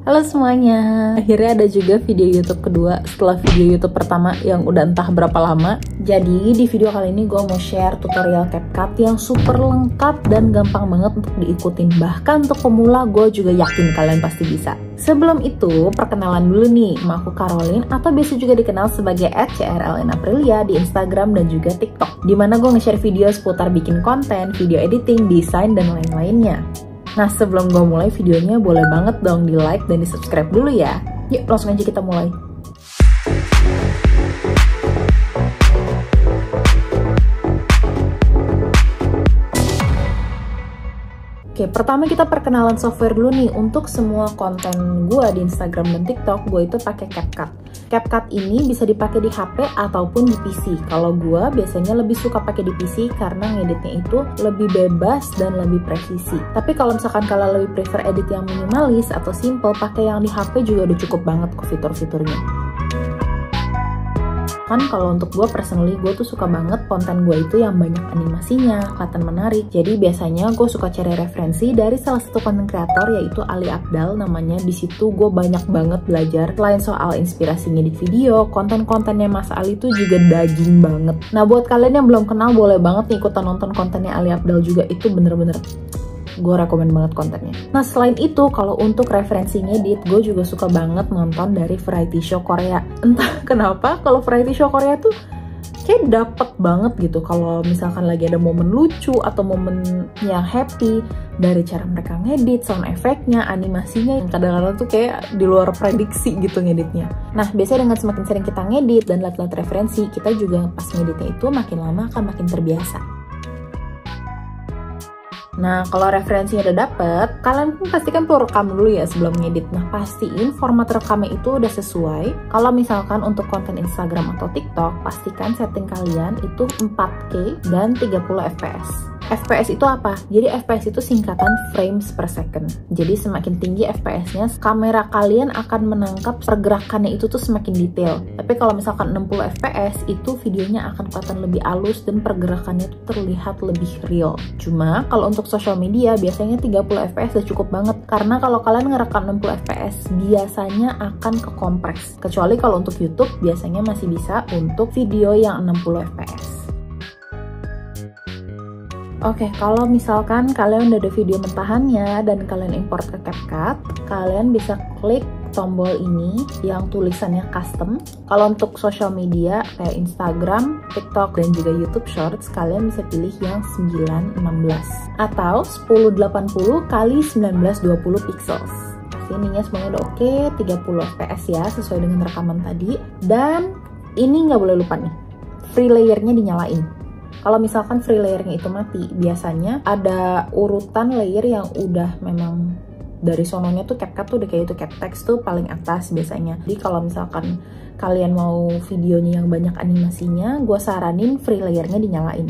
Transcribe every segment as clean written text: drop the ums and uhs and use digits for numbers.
Halo semuanya, akhirnya ada juga video YouTube kedua setelah video YouTube pertama yang udah entah berapa lama. Jadi di video kali ini gue mau share tutorial CapCut yang super lengkap dan gampang banget untuk diikutin. Bahkan untuk pemula gue juga yakin kalian pasti bisa. Sebelum itu, perkenalan dulu nih, nama aku Caroline atau biasa juga dikenal sebagai @crlnaprilia di Instagram dan juga TikTok, dimana gue nge-share video seputar bikin konten, video editing, desain, dan lain-lainnya. Nah, sebelum gue mulai videonya, boleh banget dong di like dan di subscribe dulu ya. Yuk, langsung aja kita mulai. Oke, pertama kita perkenalan software dulu nih. Untuk semua konten gue di Instagram dan TikTok, gue itu pakai CapCut. CapCut ini bisa dipakai di HP ataupun di PC. Kalau gue biasanya lebih suka pakai di PC karena ngeditnya itu lebih bebas dan lebih presisi. Tapi kalau misalkan kalian lebih prefer edit yang minimalis atau simple, pakai yang di HP juga udah cukup banget kok fitur-fiturnya. Kan kalau untuk gue personally, gue tuh suka banget konten gue itu yang banyak animasinya, kelihatan menarik. Jadi biasanya gue suka cari referensi dari salah satu konten kreator yaitu Ali Abdal namanya. Di situ gue banyak banget belajar. Selain soal inspirasi ngedit video, konten-kontennya Mas Ali tuh juga daging banget. Nah, buat kalian yang belum kenal, boleh banget nih ikutan nonton kontennya Ali Abdal juga. Itu bener-bener gue rekomen banget kontennya. Nah, selain itu, kalau untuk referensi ngedit, gue juga suka banget nonton dari variety show Korea. Entah kenapa, kalau variety show Korea tuh kayak dapet banget gitu. Kalau misalkan lagi ada momen lucu atau momen yang happy, dari cara mereka ngedit, sound efeknya, animasinya, yang kadang-kadang tuh kayak di luar prediksi gitu ngeditnya. Nah, biasanya dengan semakin sering kita ngedit dan lihat-lihat referensi, kita juga pas ngeditnya itu makin lama akan makin terbiasa. Nah, kalau referensinya udah dapet, kalian pun pastikan perlu rekam dulu ya sebelum ngedit. Nah, pastiin format rekamnya itu udah sesuai. Kalau misalkan untuk konten Instagram atau TikTok, pastikan setting kalian itu 4K dan 30 fps. FPS itu apa? Jadi FPS itu singkatan frames per second. Jadi semakin tinggi FPS-nya, kamera kalian akan menangkap pergerakannya itu tuh semakin detail. Tapi kalau misalkan 60 FPS, itu videonya akan kelihatan lebih halus dan pergerakannya itu terlihat lebih real. Cuma kalau untuk social media biasanya 30 fps udah cukup banget, karena kalau kalian ngerekam 60 fps biasanya akan kekompres. Kecuali kalau untuk YouTube biasanya masih bisa untuk video yang 60 fps. Oke, kalau misalkan kalian udah ada video mentahannya dan kalian import ke CapCut, kalian bisa klik tombol ini yang tulisannya custom. Kalau untuk social media kayak Instagram, TikTok, dan juga YouTube Shorts, kalian bisa pilih yang 916 atau 1080 x 1920 pixels. Ininya semuanya udah oke, 30 fps ya, sesuai dengan rekaman tadi. Dan ini nggak boleh lupa nih, free layernya dinyalain. Kalau misalkan free layernya itu mati, biasanya ada urutan layer yang udah memang dari sononya tuh CapCut tuh udah kayak itu, CapText tuh paling atas biasanya. Jadi kalau misalkan kalian mau videonya yang banyak animasinya, gue saranin free layernya dinyalain.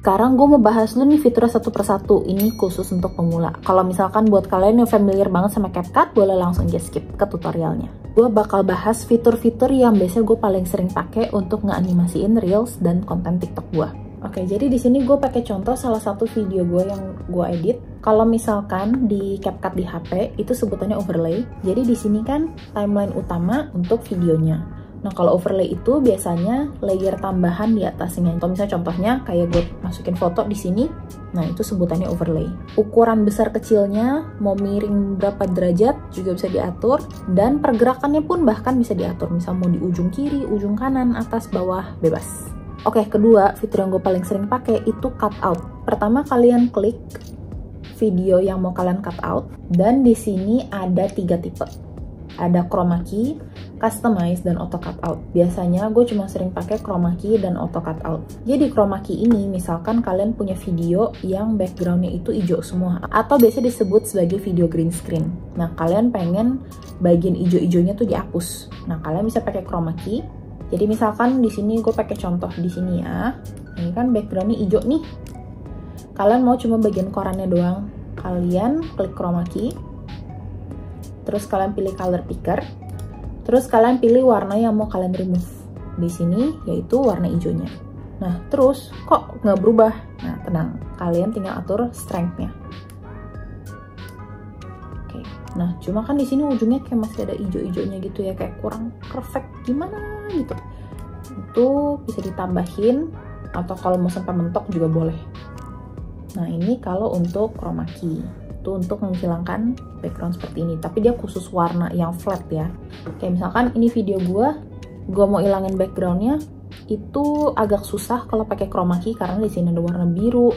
Sekarang gue mau bahas dulu nih fiturnya satu persatu. Ini khusus untuk pemula. Kalau misalkan buat kalian yang familiar banget sama CapCut, boleh langsung aja skip ke tutorialnya. Gue bakal bahas fitur-fitur yang biasanya gue paling sering pakai untuk ngeanimasiin reels dan konten TikTok gue. Oke, jadi di sini gue pakai contoh salah satu video gue yang gue edit. Kalau misalkan di CapCut di HP itu sebutannya overlay. Jadi di sini kan timeline utama untuk videonya. Nah, kalau overlay itu biasanya layer tambahan di atasnya. Atau misalnya contohnya kayak gue masukin foto di sini, nah itu sebutannya overlay. Ukuran besar kecilnya, mau miring berapa derajat juga bisa diatur, dan pergerakannya pun bahkan bisa diatur. Misal mau di ujung kiri, ujung kanan, atas, bawah, bebas. Oke, kedua fitur yang gue paling sering pakai itu cutout. Pertama kalian klik video yang mau kalian cut out, dan di sini ada 3 tipe. Ada chroma key, customize, dan auto cutout. Biasanya gue cuma sering pakai chroma key dan auto cutout. Jadi chroma key ini misalkan kalian punya video yang backgroundnya itu hijau semua, atau biasa disebut sebagai video green screen. Nah, kalian pengen bagian hijau-hijaunya tuh dihapus. Nah, kalian bisa pakai chroma key. Jadi misalkan di sini gue pakai contoh di sini ya. Ini kan backgroundnya hijau nih. Kalian mau cuma bagian korannya doang, kalian klik chroma key. Terus kalian pilih color picker, terus kalian pilih warna yang mau kalian remove. Di sini yaitu warna hijaunya. Nah, terus kok nggak berubah? Nah, tenang, kalian tinggal atur strength-nya. oke. Nah, cuma kan di sini ujungnya kayak masih ada ijo-ijonya gitu ya, kayak kurang perfect gimana gitu. Itu bisa ditambahin, atau kalau mau sampai mentok juga boleh. Nah, ini kalau untuk chroma key, itu untuk menghilangkan background seperti ini. Tapi dia khusus warna yang flat ya. Kayak misalkan ini video gue mau ilangin backgroundnya, itu agak susah kalau pakai chroma key karena di sini ada warna biru,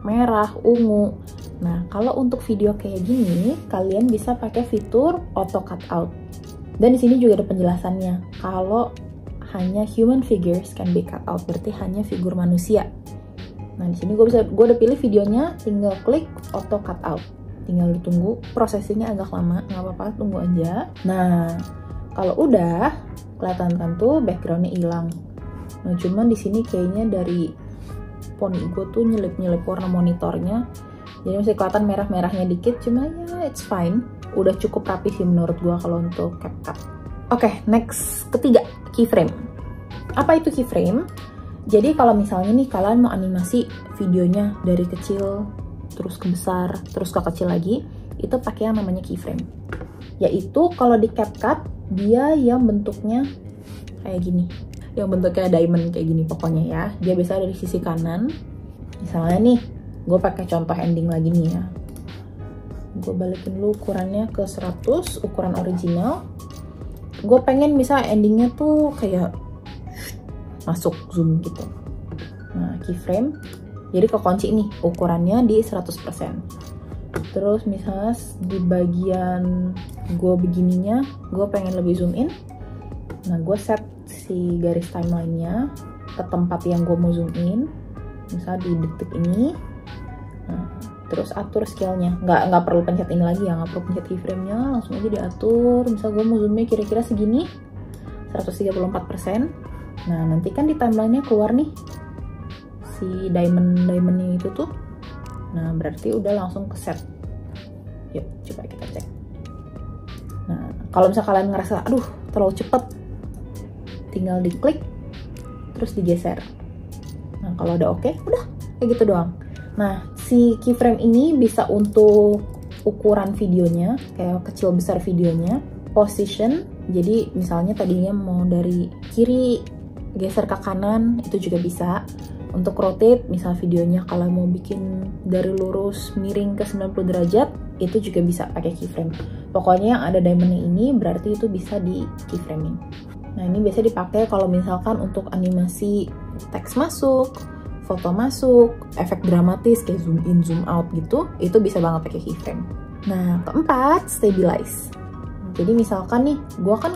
merah, ungu. Nah, kalau untuk video kayak gini, kalian bisa pakai fitur auto cutout. Dan di sini juga ada penjelasannya. Kalau hanya human figures can be cut out, berarti hanya figur manusia. Nah, di sini gue udah pilih videonya, tinggal klik auto cutout. Tinggal ditunggu, prosesnya agak lama, nggak apa-apa, tunggu aja. Nah, kalau udah, kelihatan kan tuh backgroundnya hilang. Nah, cuman di sini kayaknya dari poni gue tuh nyelip-nyelip warna monitornya, jadi masih kelihatan merah-merahnya dikit, cuma ya it's fine. Udah cukup rapi sih menurut gue kalau untuk CapCut. Oke, next, ketiga, keyframe. Apa itu keyframe? Jadi kalau misalnya nih kalian mau animasi videonya dari kecil terus ke besar terus ke kecil lagi, itu pakai yang namanya keyframe. Yaitu kalau di CapCut dia yang bentuknya kayak gini, yang bentuknya diamond kayak gini pokoknya ya. Dia biasa dari sisi kanan. Misalnya nih, gue pakai contoh ending lagi nih ya. Gue balikin dulu ukurannya ke 100, ukuran original. Gue pengen misalnya endingnya tuh kayak masuk zoom gitu. Nah, keyframe jadi kekunci nih ukurannya di 100%. Terus misalnya di bagian gue begininya gue pengen lebih zoom in. Nah, gue set si garis timelinenya ke tempat yang gue mau zoom in, misalnya di detik ini. Nah, terus atur scale-nya, nggak perlu pencet ini lagi ya, nggak perlu pencet keyframe-nya, langsung aja diatur. Misalnya gue mau zoomnya kira-kira segini, 134%. Nah, nanti kan di timeline-nya keluar nih si diamond-diamondnya itu tuh. Nah, berarti udah langsung ke set. Yuk, coba kita cek. Nah, kalau misalnya kalian ngerasa, aduh, terlalu cepet, tinggal diklik, terus digeser. Nah, kalau udah oke, udah, kayak gitu doang. Nah, si keyframe ini bisa untuk ukuran videonya, kayak kecil besar videonya, position, jadi misalnya tadinya mau dari kiri, geser ke kanan, itu juga bisa. Untuk rotate, misal videonya kalau mau bikin dari lurus miring ke 90 derajat, itu juga bisa pakai keyframe. Pokoknya yang ada diamondnya ini berarti itu bisa di keyframing. Nah, ini biasa dipakai kalau misalkan untuk animasi teks masuk, foto masuk, efek dramatis kayak zoom in, zoom out gitu, itu bisa banget pakai keyframe. Nah, keempat, stabilize. Jadi misalkan nih, gue kan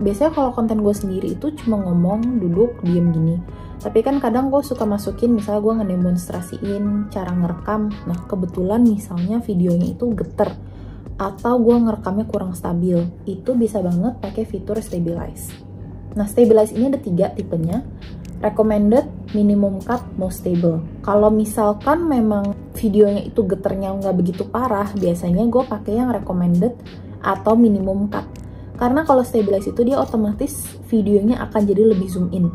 biasanya kalau konten gue sendiri itu cuma ngomong, duduk, diem gini. Tapi kan kadang gue suka masukin, misalnya gue ngedemonstrasiin cara ngerekam. Nah, kebetulan misalnya videonya itu geter, atau gue ngerekamnya kurang stabil. Itu bisa banget pakai fitur stabilize. Nah, stabilize ini ada 3 tipenya. Recommended, minimum cut, most stable. Kalau misalkan memang videonya itu geternya nggak begitu parah, biasanya gue pakai yang recommended atau minimum cut. Karena kalau stabilize itu dia otomatis videonya akan jadi lebih zoom in.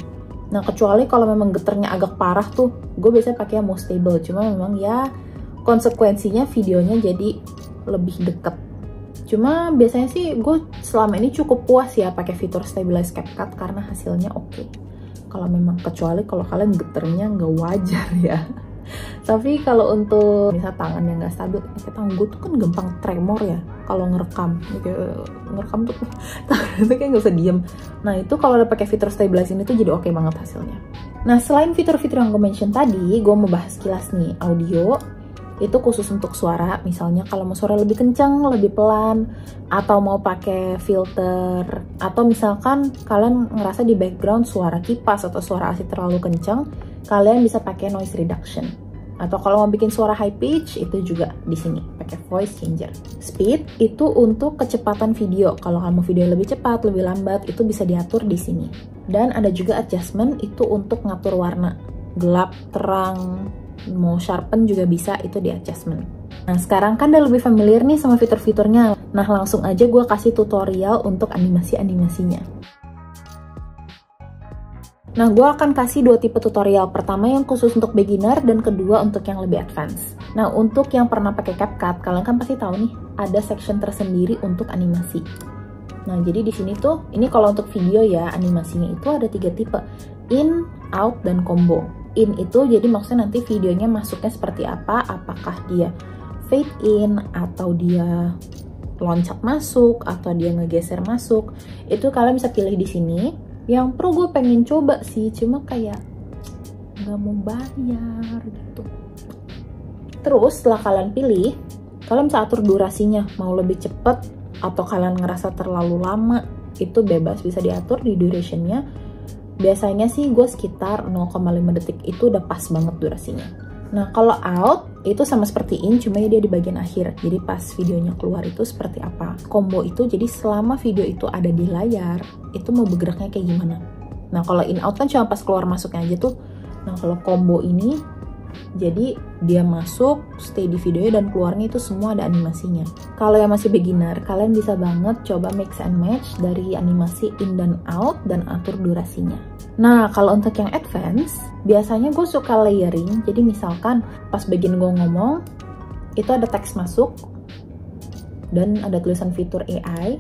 Nah, kecuali kalau memang geternya agak parah tuh, gue biasanya pakai yang most stable. Cuma memang ya konsekuensinya videonya jadi lebih deket. Cuma biasanya sih gue selama ini cukup puas ya pakai fitur stabilize CapCut karena hasilnya oke. Kalau memang kecuali kalau kalian geternya nggak wajar ya. Tapi kalau untuk misal tangan yang nggak stabil, kayak tangan gue tuh kan gampang tremor ya kalau ngerekam. Ngerekam tuh tangan itu kayak nggak usah diem. Nah, itu kalau udah pakai fitur stabilize ini tuh jadi oke banget hasilnya. Nah, selain fitur-fitur yang gue mention tadi, gue mau bahas kilas nih audio. Itu khusus untuk suara, misalnya kalau mau suara lebih kencang, lebih pelan, atau mau pakai filter, atau misalkan kalian ngerasa di background suara kipas atau suara AC terlalu kencang, kalian bisa pakai noise reduction. Atau kalau mau bikin suara high pitch, itu juga di sini pakai voice changer. Speed itu untuk kecepatan video. Kalau kamu video lebih cepat, lebih lambat, itu bisa diatur di sini. Dan ada juga adjustment itu untuk ngatur warna, gelap, terang, mau sharpen juga bisa, itu di adjustment. Nah, sekarang kan udah lebih familiar nih sama fitur-fiturnya. Nah, langsung aja gue kasih tutorial untuk animasi-animasinya. Nah, gue akan kasih 2 tipe tutorial. Pertama yang khusus untuk beginner dan kedua untuk yang lebih advance. Nah, untuk yang pernah pakai CapCut, kalian kan pasti tahu nih, ada section tersendiri untuk animasi. Nah, jadi di sini tuh, ini kalau untuk video ya, animasinya itu ada 3 tipe. In, out, dan combo. In itu jadi maksudnya nanti videonya masuknya seperti apa, apakah dia fade in, atau dia loncat masuk, atau dia ngegeser masuk. Itu kalian bisa pilih di sini. Yang pro gue pengen coba sih, cuma kayak nggak mau bayar gitu. Terus setelah kalian pilih, kalian bisa atur durasinya, mau lebih cepet atau kalian ngerasa terlalu lama, itu bebas, bisa diatur di durationnya. Biasanya sih gue sekitar 0,5 detik, itu udah pas banget durasinya. Nah, kalau out itu sama seperti in, cuma dia di bagian akhir. Jadi pas videonya keluar itu seperti apa. Combo itu jadi selama video itu ada di layar, itu mau bergeraknya kayak gimana. Nah, kalau in out kan cuma pas keluar masuknya aja tuh. Nah, kalau combo ini jadi dia masuk, stay di videonya, dan keluarnya itu semua ada animasinya. Kalau yang masih beginner, kalian bisa banget coba mix and match dari animasi in dan out dan atur durasinya. Nah, kalau untuk yang advance, biasanya gue suka layering. Jadi misalkan pas bagian gue ngomong, itu ada teks masuk dan ada tulisan fitur AI.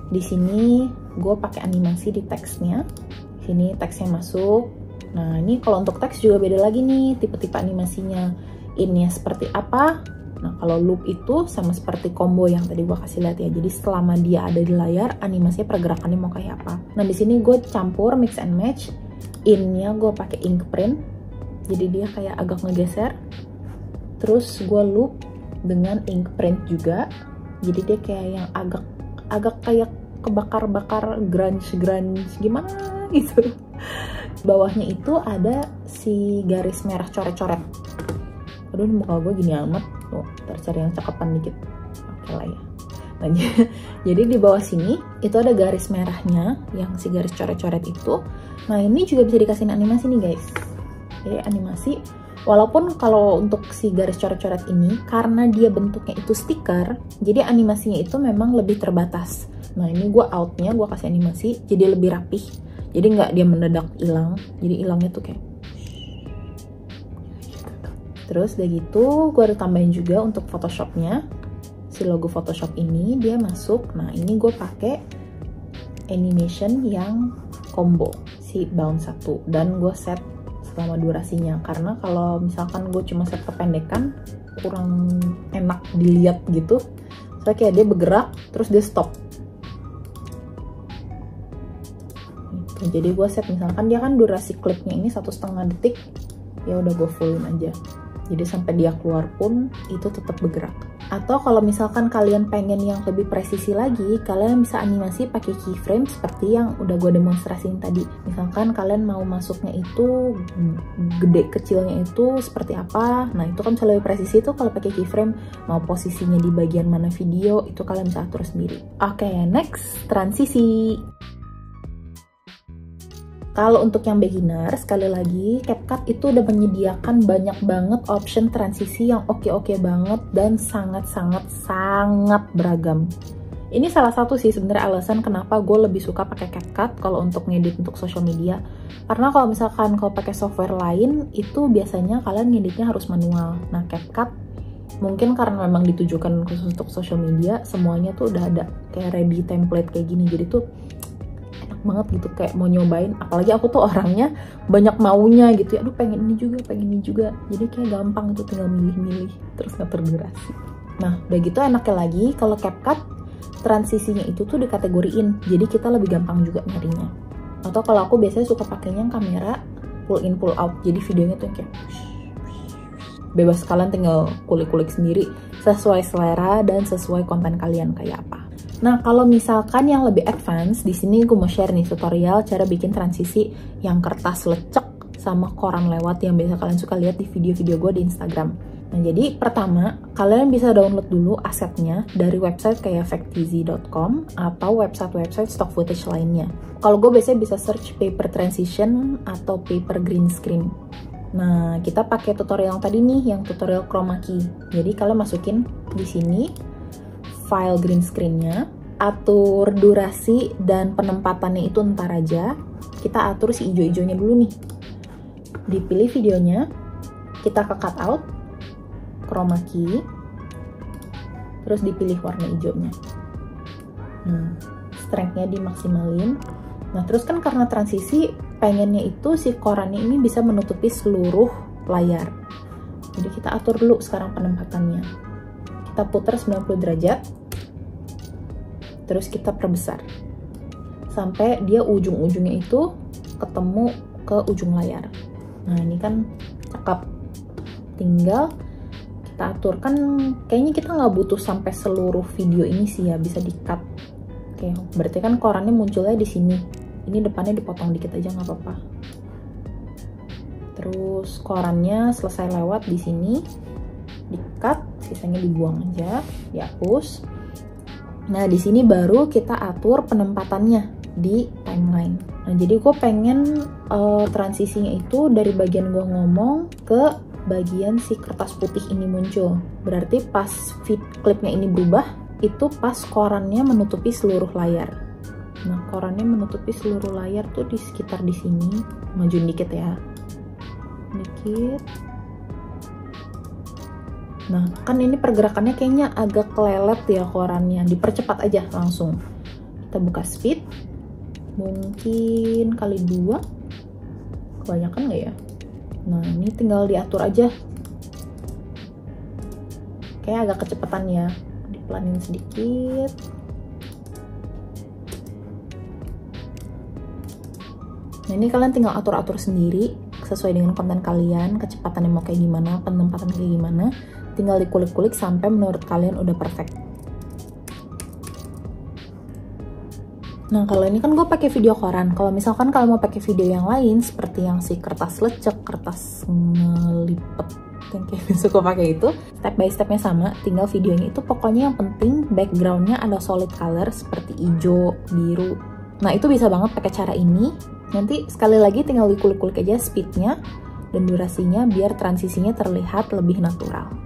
Di sini gue pakai animasi di teksnya. Sini teksnya masuk. Nah, ini kalau untuk teks juga beda lagi nih tipe-tipe animasinya. Innya seperti apa? Nah, kalau loop itu sama seperti combo yang tadi gue kasih lihat ya. Jadi selama dia ada di layar, animasinya pergerakannya mau kayak apa. Nah, di sini gue campur mix and match. Innya gue pakai ink print. Jadi dia kayak agak ngegeser. Terus gue loop dengan ink print juga. Jadi dia kayak yang agak kayak kebakar-bakar grunge gimana gitu. Bawahnya itu ada si garis merah coret-coret. Aduh, muka gue gini amat. Tuh, cari yang cakepan dikit. Oke lah ya. Nah, jadi di bawah sini itu ada garis merahnya, yang si garis coret-coret itu. Nah, ini juga bisa dikasih animasi nih guys. Jadi animasi, walaupun kalau untuk si garis coret-coret ini, karena dia bentuknya itu stiker, jadi animasinya itu memang lebih terbatas. Nah, ini gue outnya, gue kasih animasi, jadi lebih rapih. Jadi nggak dia mendadak hilang, jadi hilangnya tuh kayak. Terus udah gitu, gue ada tambahin juga untuk Photoshopnya. Si logo Photoshop ini dia masuk. Nah, ini gue pakai animation yang combo, si bounce 1, dan gue set selama durasinya. Karena kalau misalkan gue cuma set kependekan, kurang enak dilihat gitu. Soalnya kayak dia bergerak, terus dia stop. Jadi gue set misalkan dia kan durasi klipnya ini 1,5 detik, ya udah gue fullin aja. Jadi sampai dia keluar pun itu tetap bergerak. Atau kalau misalkan kalian pengen yang lebih presisi lagi, kalian bisa animasi pakai keyframe seperti yang udah gue demonstrasiin tadi. Misalkan kalian mau masuknya itu gede kecilnya itu seperti apa, nah itu kan bisa lebih presisi tuh kalau pakai keyframe. Mau posisinya di bagian mana video itu kalian bisa atur sendiri. Oke, next, transisi. Kalau untuk yang beginner, sekali lagi, CapCut itu udah menyediakan banyak banget option transisi yang oke-oke banget dan sangat beragam. Ini salah satu sih sebenarnya alasan kenapa gue lebih suka pakai CapCut kalau untuk ngedit untuk social media. Karena kalau misalkan kalau pakai software lain, itu biasanya kalian ngeditnya harus manual. Nah, CapCut mungkin karena memang ditujukan khusus untuk social media, semuanya tuh udah ada kayak ready template kayak gini. Jadi tuh banget gitu, kayak mau nyobain. Apalagi aku tuh orangnya banyak maunya gitu ya, aduh pengen ini juga, jadi kayak gampang itu tinggal milih-milih terus ngatur durasi. Nah, udah gitu enaknya lagi kalau CapCut transisinya itu tuh dikategoriin, jadi kita lebih gampang juga nyarinya. Atau kalau aku biasanya suka pakainya kamera pull in pull out, jadi videonya tuh kayak bebas, kalian tinggal kulik-kulik sendiri sesuai selera dan sesuai konten kalian kayak apa. Nah, kalau misalkan yang lebih advance, di sini gue mau share nih tutorial cara bikin transisi yang kertas lecek sama koran lewat yang biasa kalian suka lihat di video-video gue di Instagram. Nah, jadi pertama, kalian bisa download dulu asetnya dari website kayak facteasy.com atau website-website stock footage lainnya. Kalau gue biasanya bisa search paper transition atau paper green screen. Nah, kita pakai tutorial yang tadi nih, yang tutorial chroma key. Jadi kalian masukin di sini file green screen-nya, atur durasi dan penempatannya itu ntar aja. kita atur si hijau-hijaunya dulu nih. Dipilih videonya, kita ke cut out, chroma key, terus dipilih warna hijaunya. Strength-nya dimaksimalin. Nah terus kan karena transisi, pengennya itu si korannya ini bisa menutupi seluruh layar. Jadi kita atur dulu sekarang penempatannya. Kita putar 90 derajat, terus kita perbesar sampai dia ujung-ujungnya itu ketemu ke ujung layar. Nah ini kan cakep, tinggal kita atur. Kan kayaknya kita nggak butuh sampai seluruh video ini sih ya, bisa di-cut. Oke, berarti kan korannya munculnya di sini. Ini depannya dipotong dikit aja nggak apa-apa. Terus korannya selesai lewat di sini, di-cut, sisanya dibuang aja, dihapus. Nah di sini baru kita atur penempatannya di timeline. Nah jadi gue pengen transisinya itu dari bagian gue ngomong ke bagian si kertas putih ini muncul. Berarti pas klipnya ini berubah, itu pas korannya menutupi seluruh layar. Nah korannya menutupi seluruh layar tuh di sekitar di sini. Majuin dikit ya, dikit. Nah kan ini pergerakannya kayaknya agak kelelet ya korannya, dipercepat aja langsung. Kita buka speed, mungkin kali 2, kebanyakan nggak ya? Nah ini tinggal diatur aja, kayak agak kecepatan ya, dipelanin sedikit. Nah ini kalian tinggal atur-atur sendiri sesuai dengan konten kalian, kecepatannya mau kayak gimana, penempatan kayak gimana. Tinggal dikulik-kulik sampai menurut kalian udah perfect. Nah kalau ini kan gue pakai video koran. Kalau misalkan kalian mau pakai video yang lain seperti yang si kertas lecek, kertas ngelipet, yang kayak biasa gue pakai itu, step by stepnya sama. Tinggal videonya itu pokoknya yang penting backgroundnya ada solid color seperti hijau, biru. Nah itu bisa banget pakai cara ini. Nanti sekali lagi tinggal dikulik-kulik aja speednya dan durasinya biar transisinya terlihat lebih natural.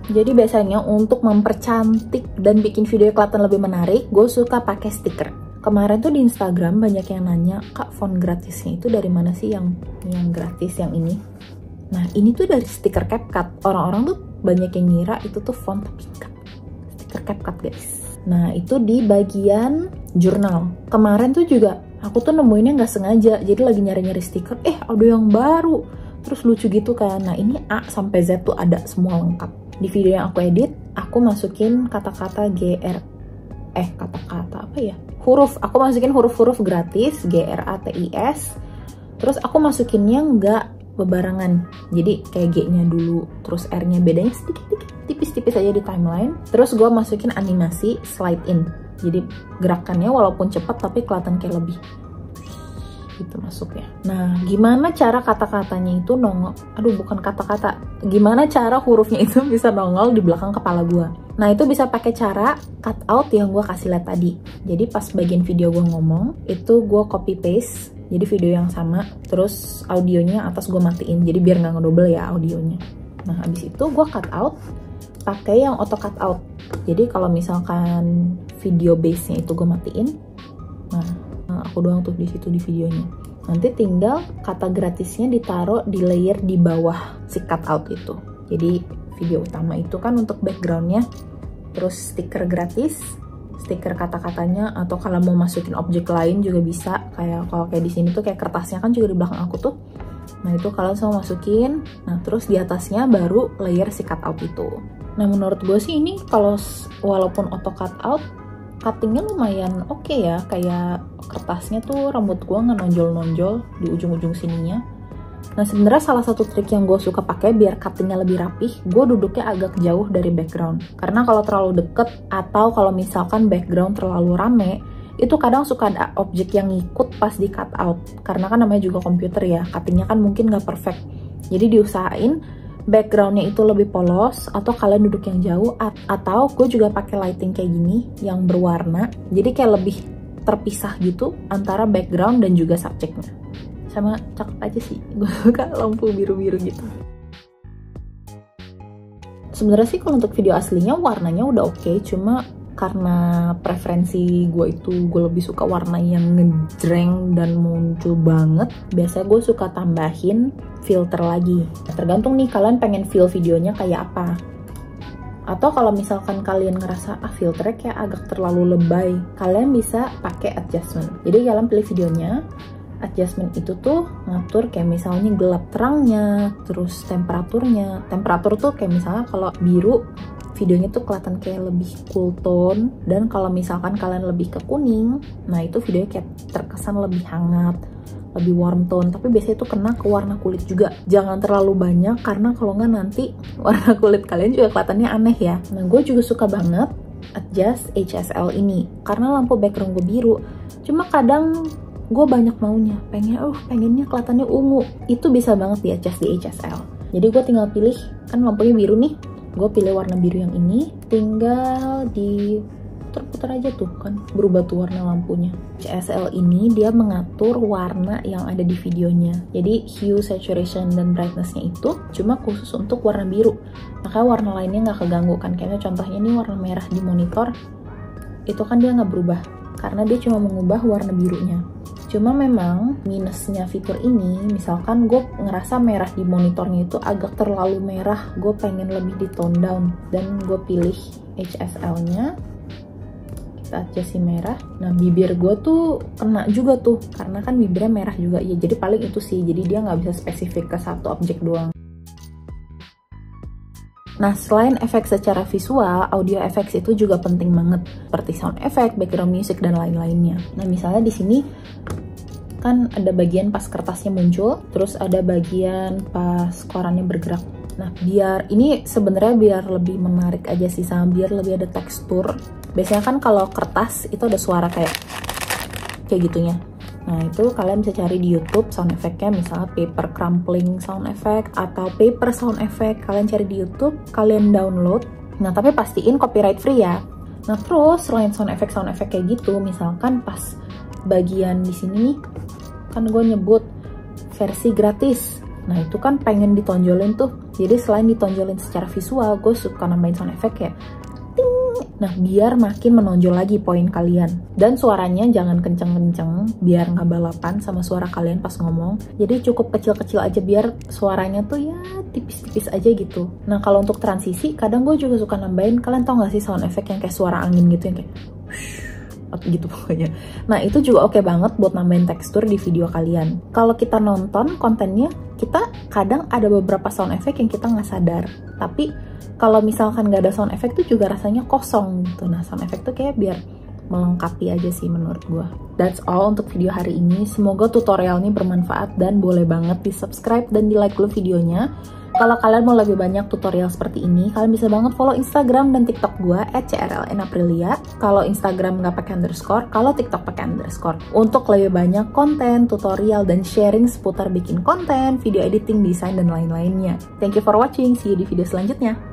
Jadi biasanya untuk mempercantik dan bikin video kelihatan lebih menarik, gue suka pakai stiker. Kemarin tuh di Instagram banyak yang nanya, Kak font gratisnya itu dari mana sih yang gratis yang ini? Nah ini tuh dari stiker CapCut. Orang-orang tuh banyak yang ngira itu tuh font, tapi enggak. Stiker CapCut guys. Nah itu di bagian jurnal. Kemarin tuh juga aku tuh nemuinnya nggak sengaja. Jadi lagi nyari-nyari stiker, ada yang baru. Terus lucu gitu kan. Nah ini A sampai Z tuh ada semua lengkap. Di video yang aku edit, aku masukin kata-kata huruf. Aku masukin huruf-huruf gratis, GRATIS. Terus aku masukinnya nggak bebarangan. Jadi kayak G-nya dulu, terus R-nya bedanya sedikit-sedikit, tipis-tipis aja di timeline. Terus gue masukin animasi slide in. Jadi gerakannya walaupun cepat tapi kelihatan kayak lebih gitu masuknya. Nah, gimana cara kata-katanya itu nongol? Bukan kata-kata. Gimana cara hurufnya itu bisa nongol di belakang kepala gue? Nah, itu bisa pakai cara cut out yang gue kasih lihat tadi. Jadi pas bagian video gue ngomong, itu gue copy paste. Jadi video yang sama, terus audionya atas gue matiin. Jadi biar nggak ngedouble ya audionya. Nah, habis itu gue cut out pakai yang auto cut out. Jadi kalau misalkan video base-nya itu gue matiin, nah aku doang tuh di situ di videonya. Nanti tinggal kata gratisnya ditaruh di layer di bawah si cut out itu. Jadi video utama itu kan untuk backgroundnya, terus stiker gratis, stiker kata-katanya, atau kalau mau masukin objek lain juga bisa. Kayak kalau kayak di sini tuh kayak kertasnya kan juga di belakang aku tuh. Nah itu kalian semua masukin. Nah terus di atasnya baru layer si cut out itu. Nah menurut gue sih ini kalau walaupun auto cut out, cuttingnya lumayan oke ya, kayak kertasnya tuh rambut gue nggak nonjol-nonjol di ujung-ujung sininya. Nah sebenarnya salah satu trik yang gue suka pakai biar cuttingnya lebih rapih, gue duduknya agak jauh dari background. Karena kalau terlalu deket atau kalau misalkan background terlalu rame, itu kadang suka ada objek yang ngikut pas di cut out. Karena kan namanya juga komputer ya, cuttingnya kan mungkin nggak perfect. Jadi diusahain backgroundnya itu lebih polos, atau kalian duduk yang jauh, atau gue juga pakai lighting kayak gini yang berwarna, jadi kayak lebih terpisah gitu antara background dan juga subjeknya. Sama cakep aja sih, gue suka lampu biru-biru gitu. Sebenarnya sih kalau untuk video aslinya warnanya udah oke, cuma karena preferensi gue itu gue lebih suka warna yang ngejreng dan muncul banget, biasanya gue suka tambahin filter lagi. Tergantung nih kalian pengen feel videonya kayak apa. Atau kalau misalkan kalian ngerasa filternya kayak agak terlalu lebay, kalian bisa pakai adjustment. Jadi kalian pilih videonya, adjustment itu tuh ngatur kayak misalnya gelap terangnya, terus temperaturnya. Temperatur tuh kayak misalnya kalau biru videonya tuh kelihatan kayak lebih cool tone, dan kalau misalkan kalian lebih ke kuning, nah itu videonya kayak terkesan lebih hangat, lebih warm tone. Tapi biasanya itu kena ke warna kulit juga, jangan terlalu banyak karena kalau nggak nanti warna kulit kalian juga kelihatannya aneh ya. Nah gue juga suka banget adjust HSL ini karena lampu background gue biru, cuma kadang gue banyak maunya, pengennya kelihatannya ungu, itu bisa banget di adjust di HSL. Jadi gue tinggal pilih, kan lampunya biru nih, gue pilih warna biru yang ini, tinggal di putar-putar aja tuh kan berubah tuh warna lampunya. HSL ini dia mengatur warna yang ada di videonya, jadi hue, saturation, dan brightnessnya itu cuma khusus untuk warna biru, maka warna lainnya nggak keganggu kan. Kayaknya contohnya ini warna merah di monitor, itu kan dia nggak berubah karena dia cuma mengubah warna birunya. Cuma memang minusnya fitur ini, misalkan gue ngerasa merah di monitornya itu agak terlalu merah, gue pengen lebih di tone down, dan gue pilih HSL-nya, kita adjust si merah. Nah bibir gue tuh kena juga tuh, karena kan bibirnya merah juga ya, jadi paling itu sih, jadi dia nggak bisa spesifik ke satu objek doang. Nah, selain efek secara visual, audio effects itu juga penting banget, seperti sound effect, background music, dan lain-lainnya. Nah, misalnya di sini kan ada bagian pas kertasnya muncul, terus ada bagian pas korannya bergerak. Nah, biar ini sebenarnya biar lebih menarik aja sih, sama biar lebih ada tekstur. Biasanya kan kalau kertas itu ada suara kayak gitunya. Nah itu kalian bisa cari di YouTube sound effect-nya, misalnya paper crumpling sound effect atau paper sound effect, kalian cari di YouTube, kalian download. Nah tapi pastiin copyright free ya. Nah terus selain sound effect kayak gitu, misalkan pas bagian di sini nih kan gue nyebut versi gratis. Nah itu kan pengen ditonjolin tuh, jadi selain ditonjolin secara visual, gue suka nambahin sound effect ya. Nah, biar makin menonjol lagi poin kalian. Dan suaranya jangan kenceng-kenceng, biar nggak balapan sama suara kalian pas ngomong. Jadi cukup kecil-kecil aja, biar suaranya tuh ya tipis-tipis aja gitu. Nah, kalau untuk transisi, kadang gue juga suka nambahin, kalian tau gak sih sound effect yang kayak suara angin gitu, yang kayak gitu pokoknya. Nah, itu juga oke banget buat nambahin tekstur di video kalian. Kalau kita nonton kontennya, kita kadang ada beberapa sound effect yang kita nggak sadar. Tapi kalau misalkan nggak ada sound effect tuh juga rasanya kosong gitu. Nah, sound effect tuh kayak biar melengkapi aja sih menurut gue. That's all untuk video hari ini. Semoga tutorial ini bermanfaat dan boleh banget di subscribe dan di like dulu videonya. Kalau kalian mau lebih banyak tutorial seperti ini, kalian bisa banget follow Instagram dan TikTok gue @crlnaprilia. Kalau Instagram nggak pakai underscore, kalau TikTok pakai underscore. Untuk lebih banyak konten, tutorial, dan sharing seputar bikin konten, video editing, desain, dan lain-lainnya. Thank you for watching. See you di video selanjutnya.